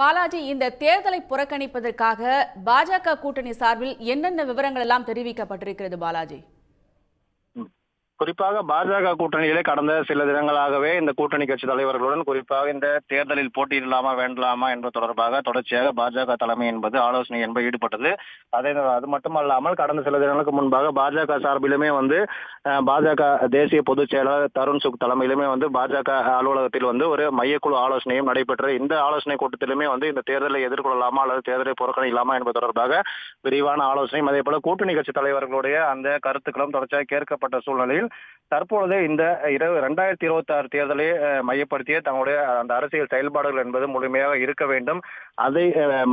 பாலாஜி, இந்த தேர்தலை புறக்கணிப்பதற்காக பாஜக கூட்டணி சார்பில் என்னென்ன விவரங்கள் எல்லாம் தெரிவிக்கப்பட்டிருக்கிறது பாலாஜி? குறிப்பாக பாஜக கூட்டணியிலே கடந்த சில தினங்களாகவே இந்த கூட்டணி கட்சி தலைவர்களுடன் குறிப்பாக இந்த தேர்தலில் போட்டியிடலாமா வேண்டலாமா என்பது தொடர்பாக தொடர்ச்சியாக பாஜக தலைமை என்பது ஆலோசனை என்பது ஈடுபட்டது. அது மட்டுமல்லாமல் கடந்த சில தினங்களுக்கு முன்பாக பாஜக சார்பிலுமே பாஜக தேசிய பொதுச் செயலாளர் தருண் சுக் தலைமையிலுமே பாஜக அலுவலகத்தில் ஒரு மையக்குழு ஆலோசனையும் நடைபெற்றது. இந்த ஆலோசனை கூட்டத்திலுமே இந்த தேர்தலை எதிர்கொள்ளலாமா அல்லது தேர்தலை புறக்கணிக்கலாமா என்பது தொடர்பாக விரிவான ஆலோசனையும் அதே போல கூட்டணி கட்சி தலைவர்களுடைய அந்த கருத்துக்களும் தொடர்ச்சியாக கேட்கப்பட்ட சூழ்நிலையில் தற்பொழுது இந்த 2026 தேர்தலை மையப்படுத்திய தங்களுடைய அந்த அரசியல் செயல்பாடுகள் என்பது முழுமையாக இருக்க வேண்டும். அதை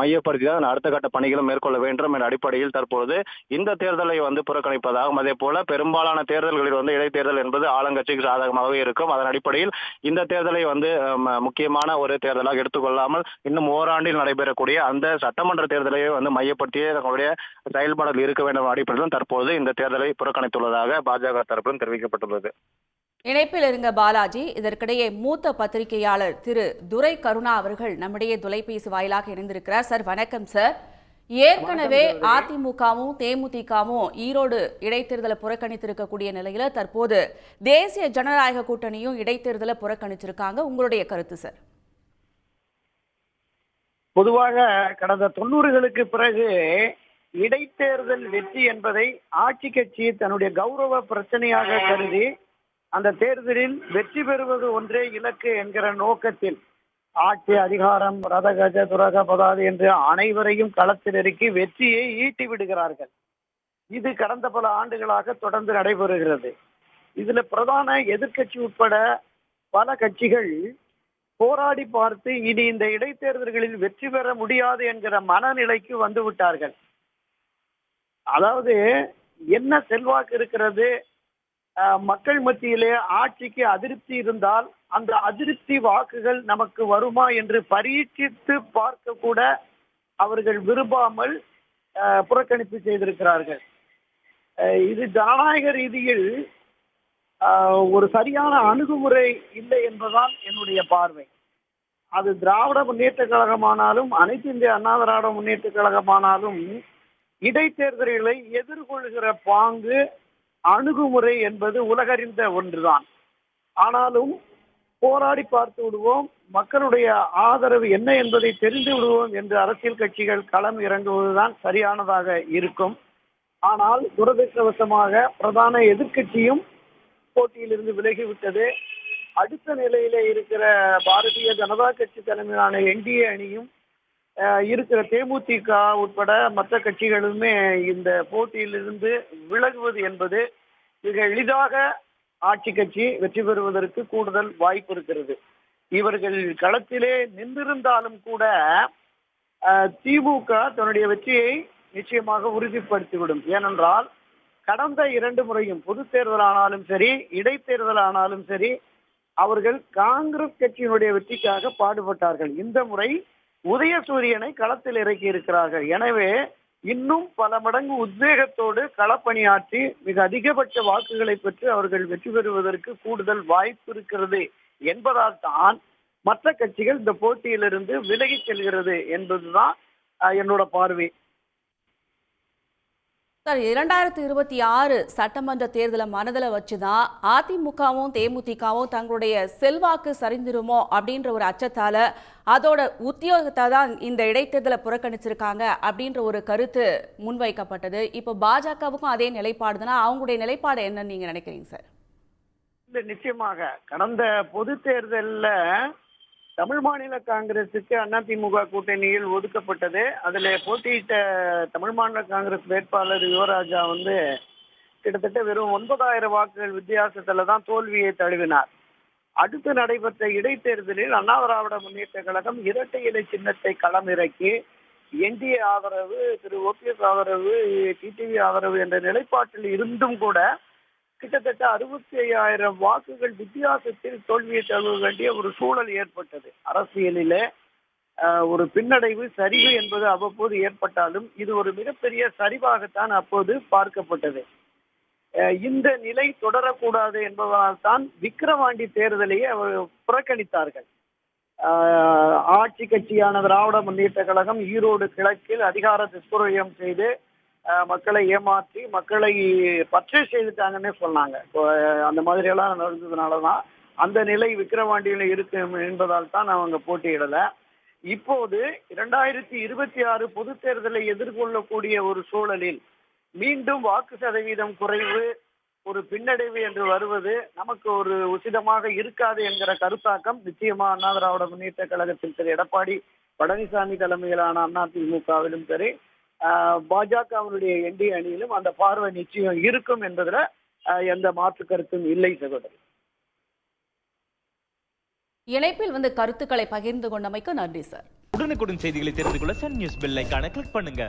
மையப்படுத்தி தான் அடுத்த கட்ட பணிகளும் மேற்கொள்ள வேண்டும் என்ற அடிப்படையில் தற்பொழுது இந்த தேர்தலை புறக்கணிப்பதாகவும் அதே போல பெரும்பாலான தேர்தல்களில் இடைத்தேர்தல் என்பது ஆளுங்கட்சிக்கு சாதகமாகவே இருக்கும். அதன் அடிப்படையில் இந்த தேர்தலை முக்கியமான ஒரு தேர்தலாக எடுத்துக்கொள்ளாமல் இன்னும் ஓராண்டில் நடைபெறக்கூடிய அந்த சட்டமன்ற தேர்தலை மையப்படுத்திய தங்களுடைய செயல்பாடுகள் இருக்க வேண்டும் அடிப்படையில் தற்போது இந்த தேர்தலை புறக்கணித்துள்ளதாக பாஜக தரப்பிலும் தெரிவிக்கப்பட்டுள்ளது. இணைப்பில் இருங்க பாலாஜி. இதற்கிடையே மூத்த பத்திரிகையாளர் திரு துரை கருணா அவர்கள் நம்முடைய தொலைபேசி வாயிலாக இணைந்திருக்கிறார். சார் வணக்கம் சார். ஏற்கனவே அதிமுகவும் தேமுதிகவும் ஈரோடு இடைத்தேர்தலை புறக்கணித்திருக்கக்கூடிய நிலையில தற்போது தேசிய ஜனநாயக கூட்டணியும் இடைத்தேர்தலை புறக்கணிச்சிருக்காங்க. உங்களுடைய கருத்து சார்? பொதுவாக கடந்த 90களுக்கு பிறகு இடைத்தேர்தல் வெற்றி என்பதை ஆட்சி கட்சி தன்னுடைய கௌரவ பிரச்சனையாக கருதி அந்த தேர்தலில் வெற்றி பெறுவது ஒன்றே இலக்கு என்கிற நோக்கத்தில் ஆட்சி அதிகாரம் ரதகஜ துரக பதாது என்று அனைவரையும் களத்தில் இறக்கி வெற்றியை ஈட்டி விடுகிறார்கள். இது கடந்த பல ஆண்டுகளாக தொடர்ந்து நடைபெறுகிறது. இதுல பிரதான எதிர்கட்சி உட்பட பல கட்சிகள் போராடி பார்த்து இனி இந்த இடைத்தேர்தல்களில் வெற்றி பெற முடியாது என்கிற மனநிலைக்கு வந்து விட்டார்கள். அதாவது என்ன செல்வாக்கு இருக்கிறது, மக்கள் மத்தியிலே ஆட்சிக்கு அதிருப்தி இருந்தால் அந்த அதிருப்தி வாக்குகள் நமக்கு வருமா என்று பரீட்சித்து பார்க்க கூட அவர்கள் விரும்பாமல் புறக்கணிப்பு செய்திருக்கிறார்கள். இது ஜனநாயக ரீதியில் ஒரு சரியான அணுகுமுறை இல்லை என்பதுதான் என்னுடைய பார்வை. அது திராவிட முன்னேற்ற கழகமானாலும் அனைத்து இந்திய அண்ணா திராவிட முன்னேற்ற கழகமானாலும் இடைத்தேர்தல்களை எதிர்கொள்கிற பாங்கு அணுகுமுறை என்பது உலகறிந்த ஒன்றுதான். ஆனாலும் போராடி பார்த்து விடுவோம், மக்களுடைய ஆதரவு என்ன என்பதை தெரிந்து விடுவோம் என்று அரசியல் கட்சிகள் களம் இறங்குவதுதான் சரியானதாக இருக்கும். ஆனால் துரதிருஷ்டவசமாக பிரதான எதிர்கட்சியும் போட்டியிலிருந்து விலகிவிட்டது. அடுத்த நிலையில இருக்கிற பாரதிய ஜனதா கட்சி தலைமையிலான என்டிஏ அணியும் இருக்கிற தேமுதிக உட்பட மற்ற கட்சிகளுமே இந்த போட்டியிலிருந்து விலகுவது என்பது மிக எளிதாக ஆட்சி கட்சி வெற்றி பெறுவதற்கு கூடுதல் வாய்ப்பு இருக்கிறது. இவர்கள் களத்திலே நின்றிருந்தாலும் கூட திமுக தன்னுடைய வெற்றியை நிச்சயமாக உறுதிப்படுத்திவிடும். ஏனென்றால் கடந்த 2 முறையும் பொது தேர்தல் ஆனாலும் சரி இடைத்தேர்தல் ஆனாலும் சரி அவர்கள் காங்கிரஸ் கட்சியினுடைய வெற்றிக்காக பாடுபட்டார்கள். இந்த முறை உதயசூரியனை களத்தில் இறக்கி இருக்கிறார்கள். எனவே இன்னும் பல மடங்கு உத்வேகத்தோடு களப்பணியாற்றி மிக அதிகபட்ச வாக்குகளை பெற்று அவர்கள் வெற்றி பெறுவதற்கு கூடுதல் வாய்ப்பு இருக்கிறது என்பதால் தான் மற்ற கட்சிகள் இந்த போட்டியிலிருந்து விலகி செல்கிறது என்பதுதான் என்னோட பார்வை. சார், 2026 சட்டமன்ற தேர்தலை மனதில் வச்சுதான் அதிமுகவும் தேமுதிகவும் தங்களுடைய செல்வாக்கு சரிந்துருமோ அப்படின்ற ஒரு அச்சத்தால அதோட உத்தியோகத்தை தான் இந்த இடைத்தேர்தலை புறக்கணிச்சிருக்காங்க அப்படின்ற ஒரு கருத்து முன்வைக்கப்பட்டது. இப்போ பாஜகவுக்கும் அதே நிலைப்பாடு தானே? அவங்களுடைய நிலைப்பாடு என்னன்னு நீங்க நினைக்கிறீங்க சார்? நிச்சயமாக கடந்த பொது தேர்தலில் தமிழ் மாநில காங்கிரசுக்கு அதிமுக கூட்டணியில் ஒதுக்கப்பட்டது. அதுல போட்டியிட்ட தமிழ் மாநில காங்கிரஸ் வேட்பாளர் யுவராஜா கிட்டத்தட்ட வெறும் 9,000 வாக்குகள் வித்தியாசத்துல தான் தோல்வியை தழுவினார். அடுத்து நடைபெற்ற இடைத்தேர்தலில் அண்ணா திராவிட முன்னேற்ற கழகம் இரட்டை இலை சின்னத்தை களமிறக்கி என்டிஏ ஆதரவு, திரு ஓபிஎஸ் ஆதரவு, டிடிவி ஆதரவு என்ற நிலைப்பாட்டில் இருந்தும் கூட கிட்டத்தட்ட 65,000 வாக்குகள் வித்தியாசத்தில் தோல்வியை தழுவ வேண்டிய ஒரு சூழல் ஏற்பட்டது. அரசியலிலே ஒரு பின்னடைவு சரிவு என்பது அவ்வப்போது ஏற்பட்டாலும் இது ஒரு மிகப்பெரிய சரிவாகத்தான் அப்போது பார்க்கப்பட்டது. இந்த நிலை தொடரக்கூடாது என்பதால் தான் விக்கிரவாண்டி தேர்தலையே அவர் புறக்கணித்தார்கள். ஆட்சி கட்சியான திராவிட முன்னேற்ற கழகம் ஈரோடு கிழக்கில் அதிகார துஷ்பிரயோகம் செய்து மக்களை ஏமாற்றி மக்களை பற்று செய்துட்டாங்கன்னே சொன்னாங்க. அந்த மாதிரி எல்லாம் நடந்ததுனாலதான் அந்த நிலை விக்கிரவாண்டியில இருக்கு என்பதால் தான் அவங்க போட்டியிடல. இப்போது 2026 பொது தேர்தலை எதிர்கொள்ளக்கூடிய ஒரு சூழலில் மீண்டும் வாக்கு சதவீதம் குறைவு, ஒரு பின்னடைவு என்று வருவது நமக்கு ஒரு உசிதமாக இருக்காது என்கிற கருத்தாக்கம் நிச்சயமா அண்ணா திராவிட முன்னேற்ற கழகத்தில் திரு எடப்பாடி பழனிசாமி தலைமையிலான அதிமுகவிலும் சரி பாஜகவினுடைய என்டிஏ அணியிலும் அந்த பார்வை நிச்சயம் இருக்கும் என்பதுல எந்த மாற்று கருத்தும் இல்லை சகோதரி. இணைப்பில் வந்து கருத்துக்களை பகிர்ந்து கொண்டமைக்கு நன்றி சார். உடனுக்குடன் செய்திகளை தெரிந்து கொள்ள சன் நியூஸ் பெல் ஐகானை கிளிக் பண்ணுங்க.